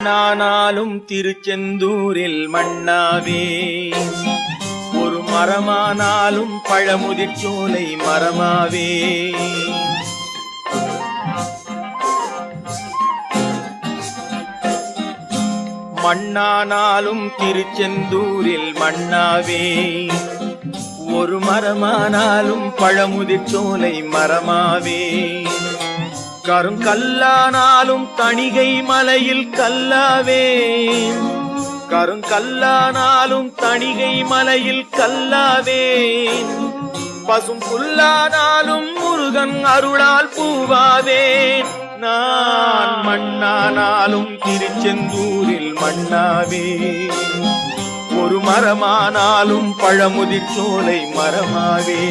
நானாலும் திருச்செந்தூரில் மண்ணாவே, ஒரு மரமானாலும் பழமுதிர்ச்சோலை மரமாவே. மண்ணானாலும் திருச்செந்தூரில் மண்ணாவே, ஒரு மரமானாலும் பழமுதிர்ச்சோலை மரமாவே. கருங்கல்லானாலும் தணிகை மலையில் கல்லாவே, கருங்கல்லானாலும் தணிகை மலையில் கல்லாவே. பசும் புல்லானாலும் முருகன் அருளால் பூவாவே. நான் மண்ணானாலும் திருச்செந்தூரில் மண்ணாவே, ஒரு மரமானாலும் பழமுதிர்ச்சோலை மரமாவே.